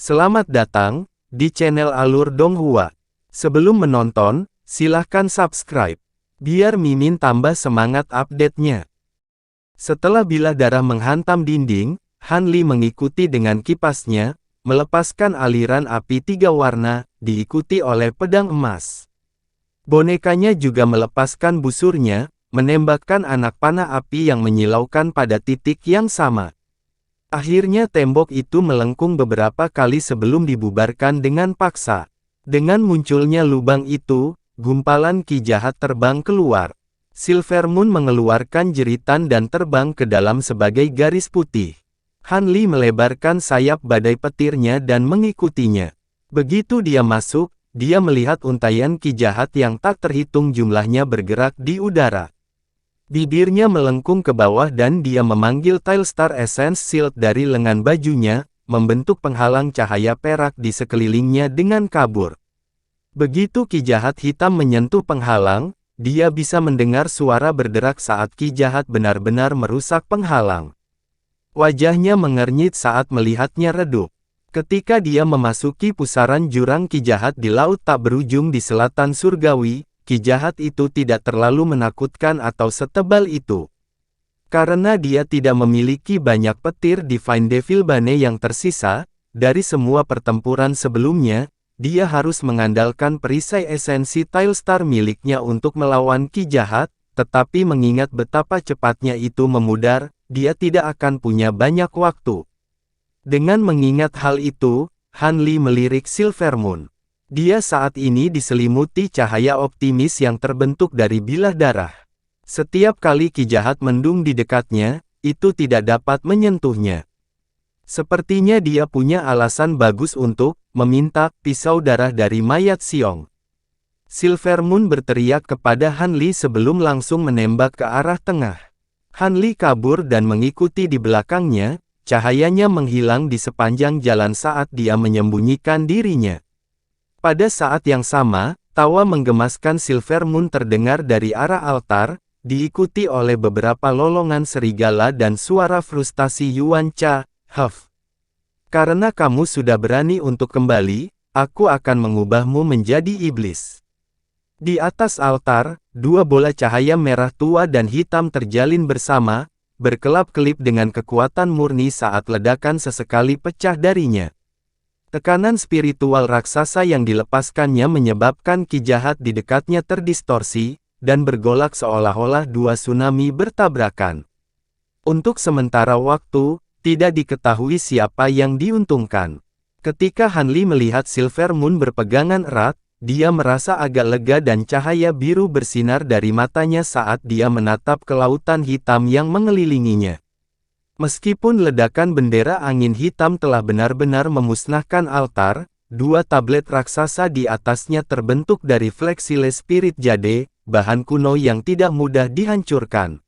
Selamat datang di channel Alur Donghua. Sebelum menonton, silahkan subscribe, biar Mimin tambah semangat update-nya. Setelah bilah darah menghantam dinding, Han Li mengikuti dengan kipasnya, melepaskan aliran api 3 warna, diikuti oleh pedang emas. Bonekanya juga melepaskan busurnya, menembakkan anak panah api yang menyilaukan pada titik yang sama. Akhirnya tembok itu melengkung beberapa kali sebelum dibubarkan dengan paksa. Dengan munculnya lubang itu, gumpalan ki jahat terbang keluar. Silver Moon mengeluarkan jeritan dan terbang ke dalam sebagai garis putih. Han Li melebarkan sayap badai petirnya dan mengikutinya. Begitu dia masuk, dia melihat untaian ki jahat yang tak terhitung jumlahnya bergerak di udara. Bibirnya melengkung ke bawah dan dia memanggil Tailstar Essence Shield dari lengan bajunya, membentuk penghalang cahaya perak di sekelilingnya dengan kabur. Begitu ki jahat hitam menyentuh penghalang, dia bisa mendengar suara berderak saat ki jahat benar-benar merusak penghalang. Wajahnya mengernyit saat melihatnya redup. Ketika dia memasuki pusaran jurang ki jahat di laut tak berujung di selatan surgawi, ki jahat itu tidak terlalu menakutkan atau setebal itu. Karena dia tidak memiliki banyak petir Divine Devil Bane yang tersisa, dari semua pertempuran sebelumnya, dia harus mengandalkan perisai esensi Tailstar miliknya untuk melawan ki jahat, tetapi mengingat betapa cepatnya itu memudar, dia tidak akan punya banyak waktu. Dengan mengingat hal itu, Han Li melirik Silver Moon. Dia saat ini diselimuti cahaya optimis yang terbentuk dari bilah darah. Setiap kali ki jahat mendung di dekatnya, itu tidak dapat menyentuhnya. Sepertinya dia punya alasan bagus untuk meminta pisau darah dari mayat Xiong. Silver Moon berteriak kepada Han Li sebelum langsung menembak ke arah tengah. Han Li kabur dan mengikuti di belakangnya, cahayanya menghilang di sepanjang jalan saat dia menyembunyikan dirinya. Pada saat yang sama, tawa menggemaskan Silver Moon terdengar dari arah altar, diikuti oleh beberapa lolongan serigala dan suara frustasi Yuan Cha, "Huff. Karena kamu sudah berani untuk kembali, aku akan mengubahmu menjadi iblis." Di atas altar, 2 bola cahaya merah tua dan hitam terjalin bersama, berkelap-kelip dengan kekuatan murni saat ledakan sesekali pecah darinya. Tekanan spiritual raksasa yang dilepaskannya menyebabkan ki jahat di dekatnya terdistorsi, dan bergolak seolah-olah 2 tsunami bertabrakan. Untuk sementara waktu, tidak diketahui siapa yang diuntungkan. Ketika Han Li melihat Silver Moon berpegangan erat, dia merasa agak lega dan cahaya biru bersinar dari matanya saat dia menatap ke lautan hitam yang mengelilinginya. Meskipun ledakan bendera angin hitam telah benar-benar memusnahkan altar, 2 tablet raksasa di atasnya terbentuk dari Flexile Spirit Jade, bahan kuno yang tidak mudah dihancurkan.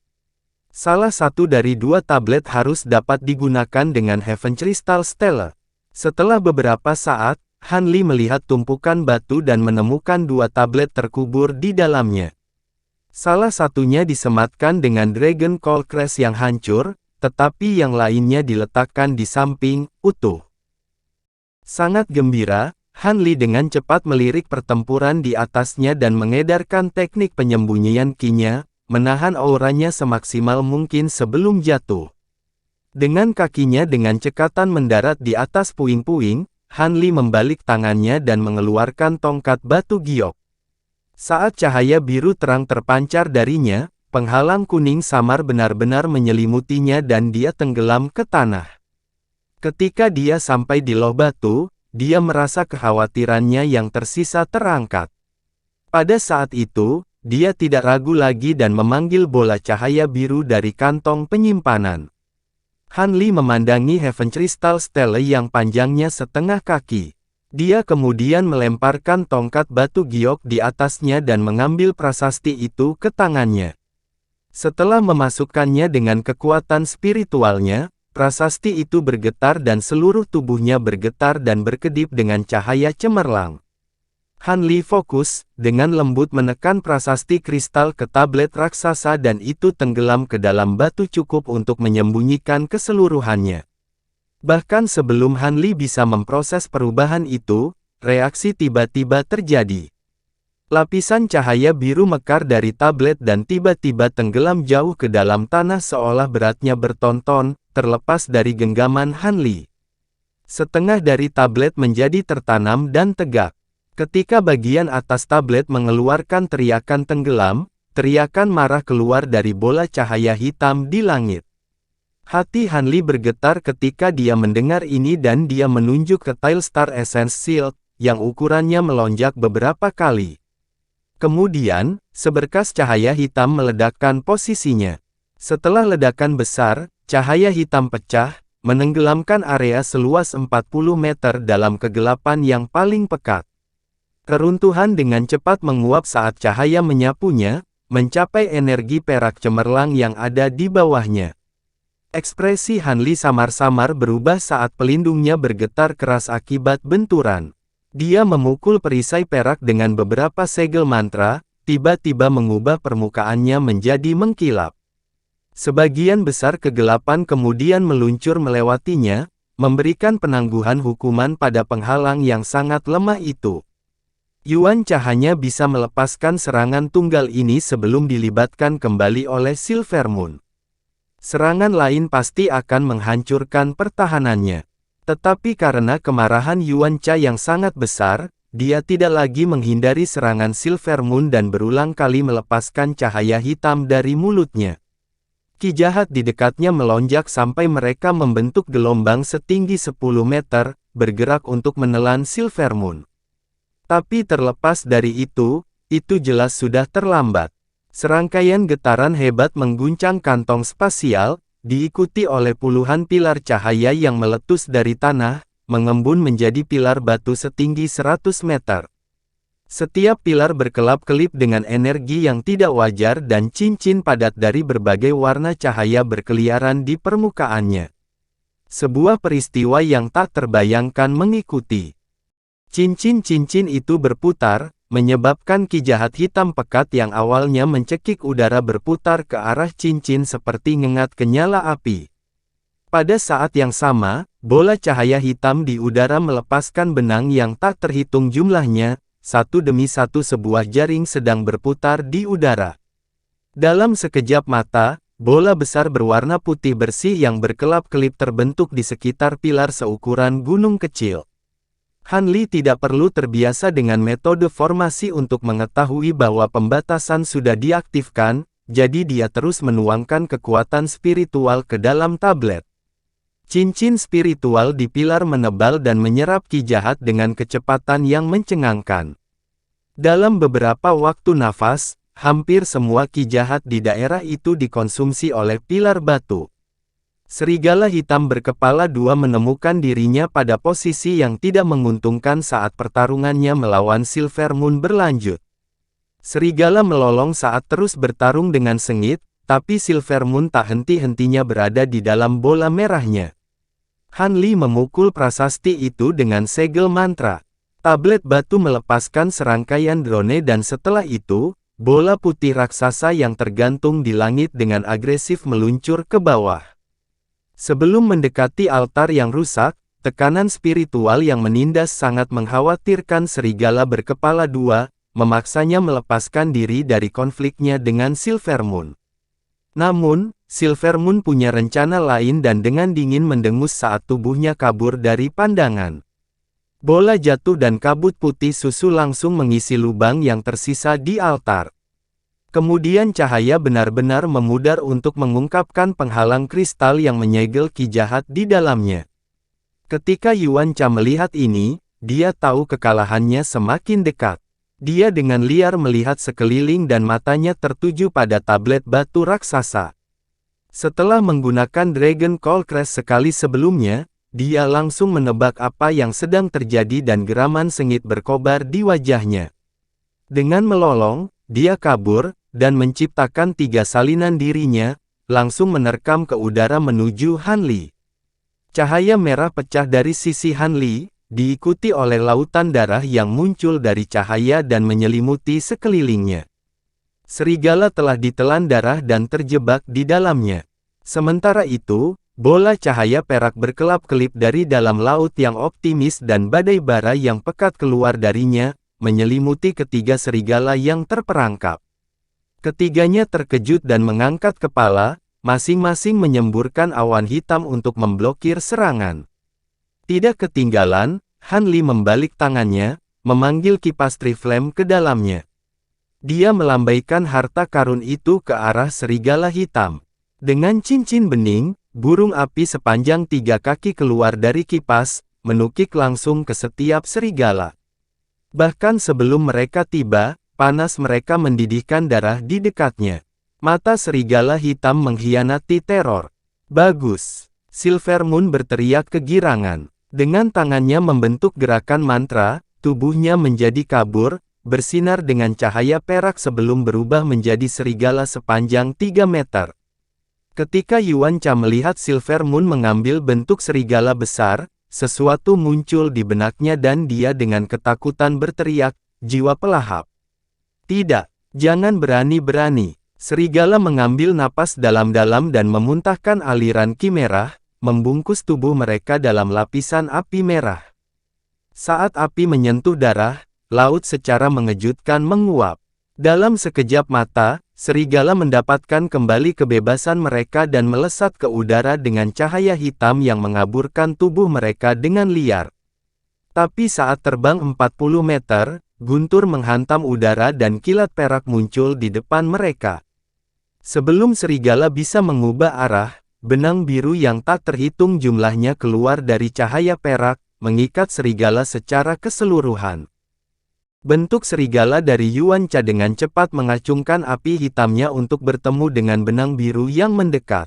Salah satu dari 2 tablet harus dapat digunakan dengan Heaven Crystal Stele. Setelah beberapa saat, Han Li melihat tumpukan batu dan menemukan 2 tablet terkubur di dalamnya. Salah satunya disematkan dengan Dragon Call Crest yang hancur, tetapi yang lainnya diletakkan di samping, utuh. Sangat gembira, Han Li dengan cepat melirik pertempuran di atasnya dan mengedarkan teknik penyembunyian ki-nya, menahan auranya semaksimal mungkin sebelum jatuh. Dengan kakinya dengan cekatan mendarat di atas puing-puing, Han Li membalik tangannya dan mengeluarkan tongkat batu giok. Saat cahaya biru terang terpancar darinya, penghalang kuning samar benar-benar menyelimutinya dan dia tenggelam ke tanah. Ketika dia sampai di loh batu, dia merasa kekhawatirannya yang tersisa terangkat. Pada saat itu, dia tidak ragu lagi dan memanggil bola cahaya biru dari kantong penyimpanan. Han Li memandangi Heaven Crystal Stele yang panjangnya setengah kaki. Dia kemudian melemparkan tongkat batu giok di atasnya dan mengambil prasasti itu ke tangannya. Setelah memasukkannya dengan kekuatan spiritualnya, prasasti itu bergetar dan seluruh tubuhnya bergetar dan berkedip dengan cahaya cemerlang. Han Li fokus, dengan lembut menekan prasasti kristal ke tablet raksasa dan itu tenggelam ke dalam batu cukup untuk menyembunyikan keseluruhannya. Bahkan sebelum Han Li bisa memproses perubahan itu, reaksi tiba-tiba terjadi. Lapisan cahaya biru mekar dari tablet dan tiba-tiba tenggelam jauh ke dalam tanah seolah beratnya berton-ton, terlepas dari genggaman Han Li. Setengah dari tablet menjadi tertanam dan tegak. Ketika bagian atas tablet mengeluarkan teriakan tenggelam, teriakan marah keluar dari bola cahaya hitam di langit. Hati Han Li bergetar ketika dia mendengar ini dan dia menunjuk ke Tile Star Essence Shield, yang ukurannya melonjak beberapa kali. Kemudian, seberkas cahaya hitam meledakkan posisinya. Setelah ledakan besar, cahaya hitam pecah, menenggelamkan area seluas 40 meter dalam kegelapan yang paling pekat. Keruntuhan dengan cepat menguap saat cahaya menyapunya, mencapai energi perak cemerlang yang ada di bawahnya. Ekspresi Han Li samar-samar berubah saat pelindungnya bergetar keras akibat benturan. Dia memukul perisai perak dengan beberapa segel mantra, tiba-tiba mengubah permukaannya menjadi mengkilap. Sebagian besar kegelapan kemudian meluncur melewatinya, memberikan penangguhan hukuman pada penghalang yang sangat lemah itu. Yuan Cha hanya bisa melepaskan serangan tunggal ini sebelum dilibatkan kembali oleh Silver Moon. Serangan lain pasti akan menghancurkan pertahanannya. Tetapi karena kemarahan Yuan Cha yang sangat besar, dia tidak lagi menghindari serangan Silver Moon dan berulang kali melepaskan cahaya hitam dari mulutnya. Ki jahat di dekatnya melonjak sampai mereka membentuk gelombang setinggi 10 meter, bergerak untuk menelan Silver Moon. Tapi terlepas dari itu jelas sudah terlambat. Serangkaian getaran hebat mengguncang kantong spasial, diikuti oleh puluhan pilar cahaya yang meletus dari tanah, mengembun menjadi pilar batu setinggi 100 meter. Setiap pilar berkelap-kelip dengan energi yang tidak wajar dan cincin padat dari berbagai warna cahaya berkeliaran di permukaannya. Sebuah peristiwa yang tak terbayangkan mengikuti. Cincin-cincin itu berputar, menyebabkan ki jahat hitam pekat yang awalnya mencekik udara berputar ke arah cincin seperti ngengat kenyala api. Pada saat yang sama, bola cahaya hitam di udara melepaskan benang yang tak terhitung jumlahnya, satu demi satu sebuah jaring sedang berputar di udara. Dalam sekejap mata, bola besar berwarna putih bersih yang berkelap-kelip terbentuk di sekitar pilar seukuran gunung kecil. Han Li tidak perlu terbiasa dengan metode formasi untuk mengetahui bahwa pembatasan sudah diaktifkan, jadi dia terus menuangkan kekuatan spiritual ke dalam tablet. Cincin spiritual di pilar menebal dan menyerap ki jahat dengan kecepatan yang mencengangkan. Dalam beberapa waktu nafas, hampir semua ki jahat di daerah itu dikonsumsi oleh pilar batu. Serigala hitam berkepala dua menemukan dirinya pada posisi yang tidak menguntungkan saat pertarungannya melawan Silver Moon berlanjut. Serigala melolong saat terus bertarung dengan sengit, tapi Silver Moon tak henti-hentinya berada di dalam bola merahnya. Han Li memukul prasasti itu dengan segel mantra. Tablet batu melepaskan serangkaian drone dan setelah itu, bola putih raksasa yang tergantung di langit dengan agresif meluncur ke bawah. Sebelum mendekati altar yang rusak, tekanan spiritual yang menindas sangat mengkhawatirkan serigala berkepala dua, memaksanya melepaskan diri dari konfliknya dengan Silver Moon. Namun, Silver Moon punya rencana lain dan dengan dingin mendengus saat tubuhnya kabur dari pandangan. Bola jatuh dan kabut putih susu langsung mengisi lubang yang tersisa di altar. Kemudian cahaya benar-benar memudar untuk mengungkapkan penghalang kristal yang menyegel ki jahat di dalamnya. Ketika Yuan Cha melihat ini, dia tahu kekalahannya semakin dekat. Dia dengan liar melihat sekeliling dan matanya tertuju pada tablet batu raksasa. Setelah menggunakan Dragon Call Crash sekali sebelumnya, dia langsung menebak apa yang sedang terjadi dan geraman sengit berkobar di wajahnya. Dengan melolong, dia kabur, dan menciptakan 3 salinan dirinya, langsung menerkam ke udara menuju Han Li. Cahaya merah pecah dari sisi Han Li, diikuti oleh lautan darah yang muncul dari cahaya dan menyelimuti sekelilingnya. Serigala telah ditelan darah dan terjebak di dalamnya. Sementara itu, bola cahaya perak berkelap-kelip dari dalam laut yang optimis dan badai bara yang pekat keluar darinya, menyelimuti ketiga serigala yang terperangkap. Ketiganya terkejut dan mengangkat kepala, masing-masing menyemburkan awan hitam untuk memblokir serangan. Tidak ketinggalan, Han Li membalik tangannya, memanggil kipas Triflame ke dalamnya. Dia melambaikan harta karun itu ke arah serigala hitam. Dengan cincin bening, burung api sepanjang 3 kaki keluar dari kipas, menukik langsung ke setiap serigala. Bahkan sebelum mereka tiba, panas mereka mendidihkan darah di dekatnya. Mata serigala hitam mengkhianati teror. Bagus! Silver Moon berteriak kegirangan. Dengan tangannya membentuk gerakan mantra, tubuhnya menjadi kabur, bersinar dengan cahaya perak sebelum berubah menjadi serigala sepanjang 3 meter. Ketika Yuan Cha melihat Silver Moon mengambil bentuk serigala besar, sesuatu muncul di benaknya dan dia dengan ketakutan berteriak, "Jiwa pelahap! Tidak, jangan berani-berani." Serigala mengambil napas dalam-dalam dan memuntahkan aliran ki merah, membungkus tubuh mereka dalam lapisan api merah. Saat api menyentuh darah, laut secara mengejutkan menguap. Dalam sekejap mata, serigala mendapatkan kembali kebebasan mereka dan melesat ke udara dengan cahaya hitam yang mengaburkan tubuh mereka dengan liar. Tapi saat terbang 40 meter, guntur menghantam udara dan kilat perak muncul di depan mereka. Sebelum serigala bisa mengubah arah, benang biru yang tak terhitung jumlahnya keluar dari cahaya perak, mengikat serigala secara keseluruhan. Bentuk serigala dari Yuan Cha dengan cepat mengacungkan api hitamnya untuk bertemu dengan benang biru yang mendekat.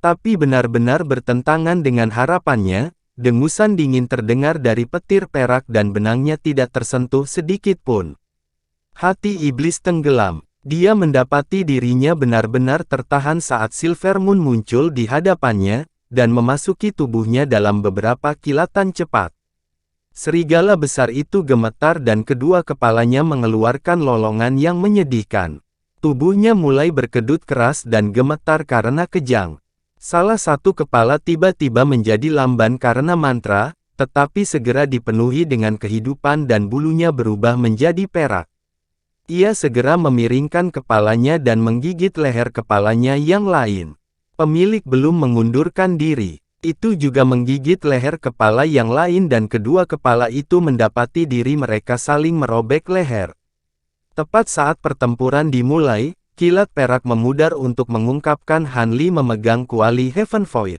Tapi benar-benar bertentangan dengan harapannya, dengusan dingin terdengar dari petir perak dan benangnya tidak tersentuh sedikit pun. Hati iblis tenggelam. Dia mendapati dirinya benar-benar tertahan saat Silver Moon muncul di hadapannya, dan memasuki tubuhnya dalam beberapa kilatan cepat. Serigala besar itu gemetar dan kedua kepalanya mengeluarkan lolongan yang menyedihkan. Tubuhnya mulai berkedut keras dan gemetar karena kejang. Salah satu kepala tiba-tiba menjadi lamban karena mantra, tetapi segera dipenuhi dengan kehidupan dan bulunya berubah menjadi perak. Ia segera memiringkan kepalanya dan menggigit leher kepalanya yang lain. Pemilik belum mengundurkan diri. Itu juga menggigit leher kepala yang lain dan kedua kepala itu mendapati diri mereka saling merobek leher. Tepat saat pertempuran dimulai, kilat perak memudar untuk mengungkapkan Han Li memegang kuali Heaven Void.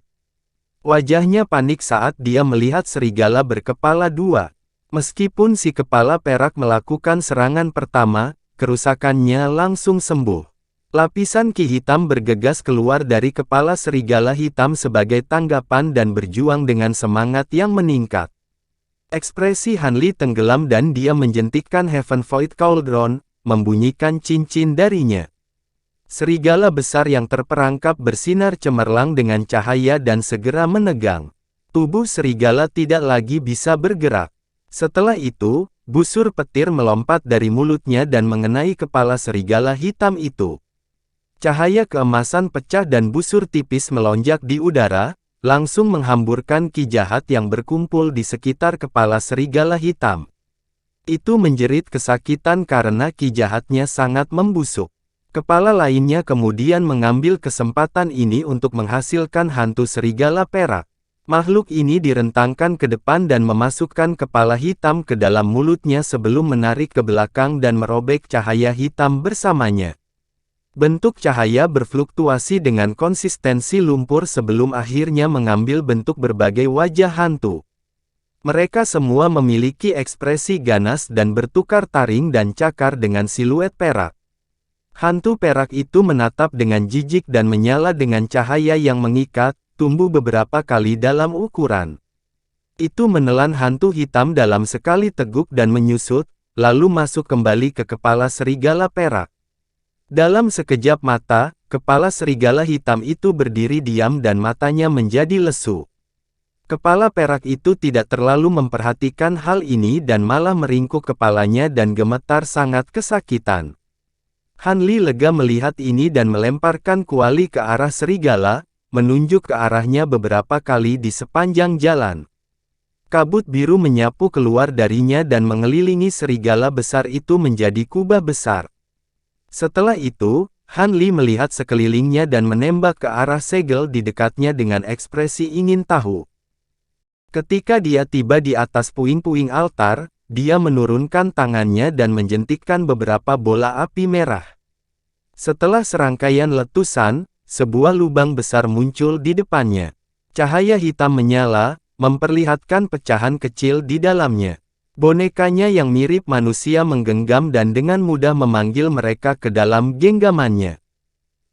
Wajahnya panik saat dia melihat serigala berkepala dua. Meskipun si kepala perak melakukan serangan pertama, kerusakannya langsung sembuh. Lapisan ki hitam bergegas keluar dari kepala serigala hitam sebagai tanggapan dan berjuang dengan semangat yang meningkat. Ekspresi Han Li tenggelam dan dia menjentikkan Heaven Void Cauldron, membunyikan cincin darinya. Serigala besar yang terperangkap bersinar cemerlang dengan cahaya dan segera menegang. Tubuh serigala tidak lagi bisa bergerak. Setelah itu, busur petir melompat dari mulutnya dan mengenai kepala serigala hitam itu. Cahaya keemasan pecah dan busur tipis melonjak di udara, langsung menghamburkan ki jahat yang berkumpul di sekitar kepala serigala hitam. Itu menjerit kesakitan karena ki jahatnya sangat membusuk. Kepala lainnya kemudian mengambil kesempatan ini untuk menghasilkan hantu serigala perak. Makhluk ini direntangkan ke depan dan memasukkan kepala hitam ke dalam mulutnya sebelum menarik ke belakang dan merobek cahaya hitam bersamanya. Bentuk cahaya berfluktuasi dengan konsistensi lumpur sebelum akhirnya mengambil bentuk berbagai wajah hantu. Mereka semua memiliki ekspresi ganas dan bertukar taring dan cakar dengan siluet perak. Hantu perak itu menatap dengan jijik dan menyala dengan cahaya yang mengikat, tumbuh beberapa kali dalam ukuran. Itu menelan hantu hitam dalam sekali teguk dan menyusut, lalu masuk kembali ke kepala serigala perak. Dalam sekejap mata, kepala serigala hitam itu berdiri diam dan matanya menjadi lesu. Kepala perak itu tidak terlalu memperhatikan hal ini dan malah meringkuk kepalanya dan gemetar sangat kesakitan. Han Li lega melihat ini dan melemparkan kuali ke arah serigala, menunjuk ke arahnya beberapa kali di sepanjang jalan. Kabut biru menyapu keluar darinya dan mengelilingi serigala besar itu menjadi kubah besar. Setelah itu, Han Li melihat sekelilingnya dan menembak ke arah segel di dekatnya dengan ekspresi ingin tahu. Ketika dia tiba di atas puing-puing altar, dia menurunkan tangannya dan menjentikkan beberapa bola api merah. Setelah serangkaian letusan, sebuah lubang besar muncul di depannya. Cahaya hitam menyala, memperlihatkan pecahan kecil di dalamnya. Bonekanya yang mirip manusia menggenggam dan dengan mudah memanggil mereka ke dalam genggamannya.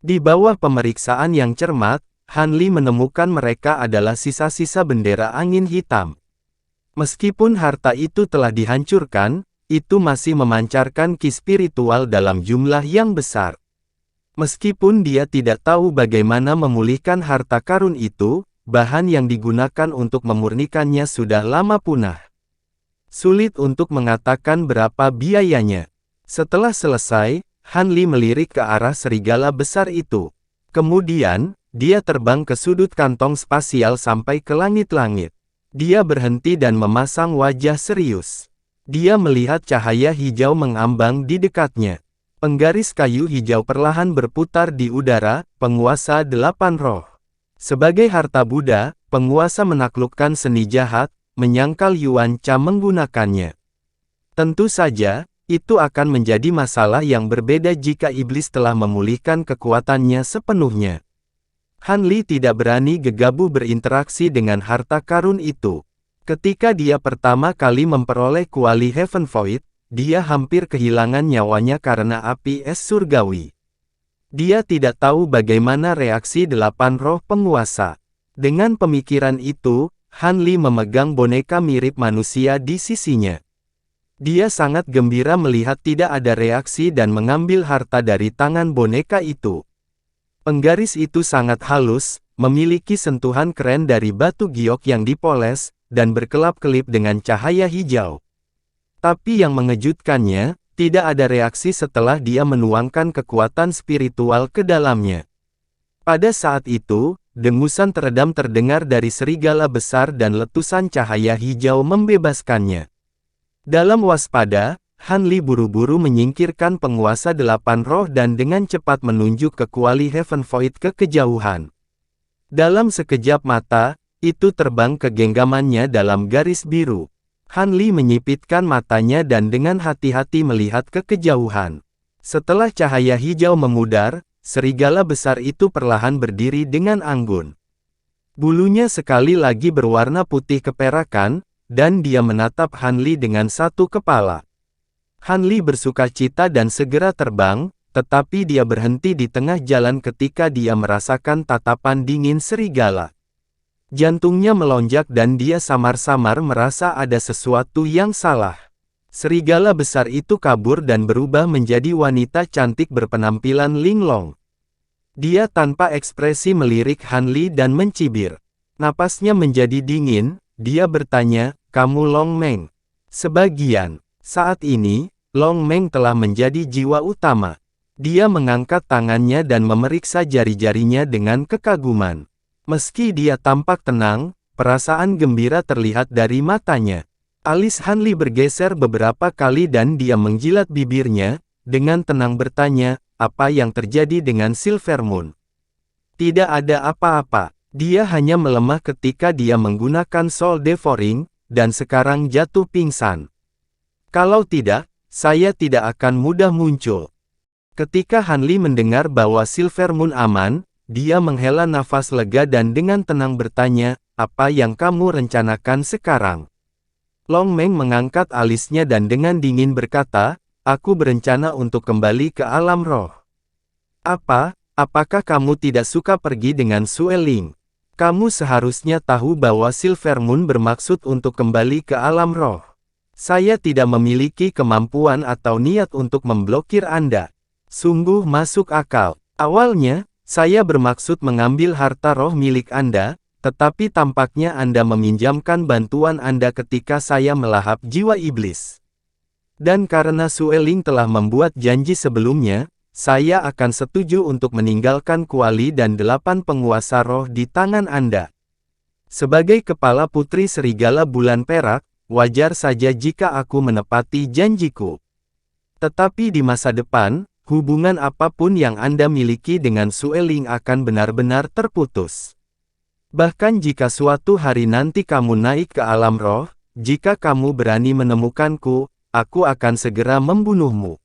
Di bawah pemeriksaan yang cermat, Han Li menemukan mereka adalah sisa-sisa bendera angin hitam. Meskipun harta itu telah dihancurkan, itu masih memancarkan ki spiritual dalam jumlah yang besar. Meskipun dia tidak tahu bagaimana memulihkan harta karun itu, bahan yang digunakan untuk memurnikannya sudah lama punah. Sulit untuk mengatakan berapa biayanya. Setelah selesai, Han Li melirik ke arah serigala besar itu. Kemudian, dia terbang ke sudut kantong spasial sampai ke langit-langit. Dia berhenti dan memasang wajah serius. Dia melihat cahaya hijau mengambang di dekatnya. Penggaris kayu hijau perlahan berputar di udara, penguasa 8 roh. Sebagai harta Buddha, penguasa menaklukkan seni jahat, menyangkal Yuan Cha menggunakannya. Tentu saja, itu akan menjadi masalah yang berbeda jika iblis telah memulihkan kekuatannya sepenuhnya. Han Li tidak berani gegabah berinteraksi dengan harta karun itu. Ketika dia pertama kali memperoleh kuali Heaven Void, dia hampir kehilangan nyawanya karena api es surgawi. Dia tidak tahu bagaimana reaksi 8 roh penguasa. Dengan pemikiran itu, Han Li memegang boneka mirip manusia di sisinya. Dia sangat gembira melihat tidak ada reaksi dan mengambil harta dari tangan boneka itu. Penggaris itu sangat halus, memiliki sentuhan keren dari batu giok yang dipoles, dan berkelap-kelip dengan cahaya hijau. Tapi yang mengejutkannya, tidak ada reaksi setelah dia menuangkan kekuatan spiritual ke dalamnya. Pada saat itu, dengusan teredam terdengar dari serigala besar dan letusan cahaya hijau membebaskannya. Dalam waspada, Han Li buru-buru menyingkirkan penguasa 8 roh dan dengan cepat menunjuk ke kuali Heaven Void ke kejauhan. Dalam sekejap mata, itu terbang ke genggamannya dalam garis biru. Han Li menyipitkan matanya dan dengan hati-hati melihat ke kejauhan. Setelah cahaya hijau memudar, serigala besar itu perlahan berdiri dengan anggun. Bulunya sekali lagi berwarna putih keperakan, dan dia menatap Han Li dengan satu kepala. Han Li bersukacita dan segera terbang, tetapi dia berhenti di tengah jalan ketika dia merasakan tatapan dingin serigala. Jantungnya melonjak dan dia samar-samar merasa ada sesuatu yang salah. Serigala besar itu kabur dan berubah menjadi wanita cantik berpenampilan linglong. Dia tanpa ekspresi melirik Han Li dan mencibir. Napasnya menjadi dingin, dia bertanya, "Kamu Long Meng?" Sebagian. Saat ini, Long Meng telah menjadi jiwa utama. Dia mengangkat tangannya dan memeriksa jari-jarinya dengan kekaguman. Meski dia tampak tenang, perasaan gembira terlihat dari matanya. Alis Han Li bergeser beberapa kali dan dia menjilat bibirnya, dengan tenang bertanya, "Apa yang terjadi dengan Silver Moon?" Tidak ada apa-apa. Dia hanya melemah ketika dia menggunakan Soul Devouring, dan sekarang jatuh pingsan. Kalau tidak, saya tidak akan mudah muncul. Ketika Han Li mendengar bahwa Silver Moon aman, dia menghela nafas lega dan dengan tenang bertanya, "Apa yang kamu rencanakan sekarang?" Long Meng mengangkat alisnya dan dengan dingin berkata, "Aku berencana untuk kembali ke alam roh." Apakah kamu tidak suka pergi dengan Sue Ling? Kamu seharusnya tahu bahwa Silver Moon bermaksud untuk kembali ke alam roh. Saya tidak memiliki kemampuan atau niat untuk memblokir Anda. Sungguh masuk akal. Awalnya, saya bermaksud mengambil harta roh milik Anda, tetapi tampaknya Anda meminjamkan bantuan Anda ketika saya melahap jiwa iblis. Dan karena Sue Ling telah membuat janji sebelumnya, saya akan setuju untuk meninggalkan kuali dan 8 penguasa roh di tangan Anda. Sebagai kepala Putri Serigala Bulan Perak, wajar saja jika aku menepati janjiku. Tetapi di masa depan, hubungan apapun yang Anda miliki dengan Sueling akan benar-benar terputus. Bahkan jika suatu hari nanti kamu naik ke alam roh, jika kamu berani menemukanku, aku akan segera membunuhmu.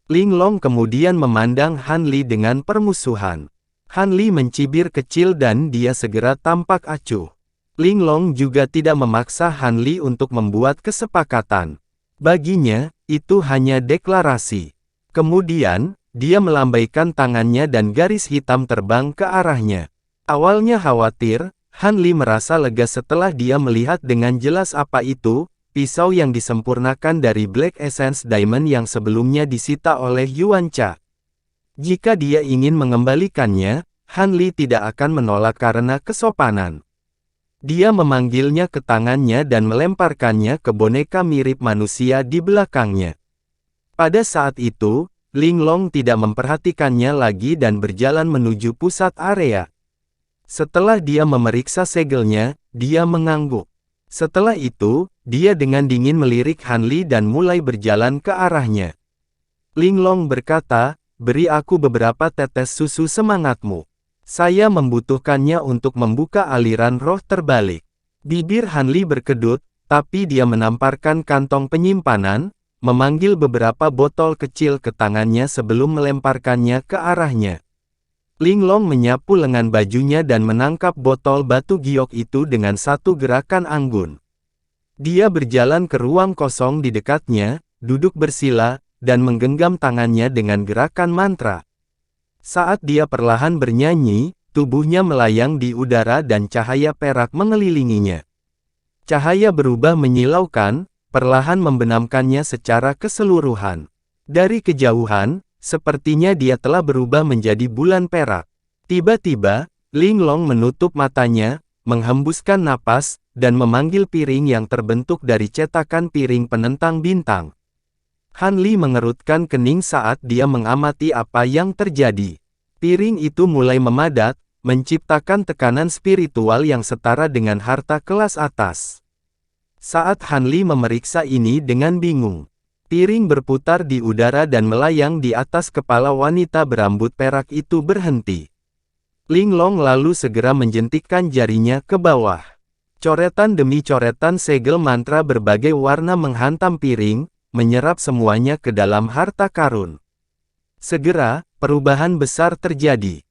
Linglong kemudian memandang Han Li dengan permusuhan. Han Li mencibir kecil dan dia segera tampak acuh. Linglong juga tidak memaksa Han Li untuk membuat kesepakatan. Baginya, itu hanya deklarasi. Kemudian, dia melambaikan tangannya dan garis hitam terbang ke arahnya. Awalnya khawatir, Han Li merasa lega setelah dia melihat dengan jelas apa itu, pisau yang disempurnakan dari Black Essence Diamond yang sebelumnya disita oleh Yuan Cha. Jika dia ingin mengembalikannya, Han Li tidak akan menolak karena kesopanan. Dia memanggilnya ke tangannya dan melemparkannya ke boneka mirip manusia di belakangnya. Pada saat itu, Linglong tidak memperhatikannya lagi dan berjalan menuju pusat area. Setelah dia memeriksa segelnya, dia mengangguk. Setelah itu, dia dengan dingin melirik Han Li dan mulai berjalan ke arahnya. Linglong berkata, "Beri aku beberapa tetes susu semangatmu. Saya membutuhkannya untuk membuka aliran roh terbalik." Bibir Han Li berkedut, tapi dia menamparkan kantong penyimpanan, memanggil beberapa botol kecil ke tangannya sebelum melemparkannya ke arahnya. Linglong menyapu lengan bajunya dan menangkap botol batu giok itu dengan satu gerakan anggun. Dia berjalan ke ruang kosong di dekatnya, duduk bersila, dan menggenggam tangannya dengan gerakan mantra. Saat dia perlahan bernyanyi, tubuhnya melayang di udara dan cahaya perak mengelilinginya. Cahaya berubah menyilaukan, perlahan membenamkannya secara keseluruhan. Dari kejauhan, sepertinya dia telah berubah menjadi bulan perak. Tiba-tiba, Linglong menutup matanya, menghembuskan napas, dan memanggil piring yang terbentuk dari cetakan piring penentang bintang. Han Li mengerutkan kening saat dia mengamati apa yang terjadi. Piring itu mulai memadat, menciptakan tekanan spiritual yang setara dengan harta kelas atas. Saat Han Li memeriksa ini dengan bingung, piring berputar di udara dan melayang di atas kepala wanita berambut perak itu berhenti. Linglong lalu segera menjentikkan jarinya ke bawah. Coretan demi coretan segel mantra berbagai warna menghantam piring, menyerap semuanya ke dalam harta karun. Segera, perubahan besar terjadi.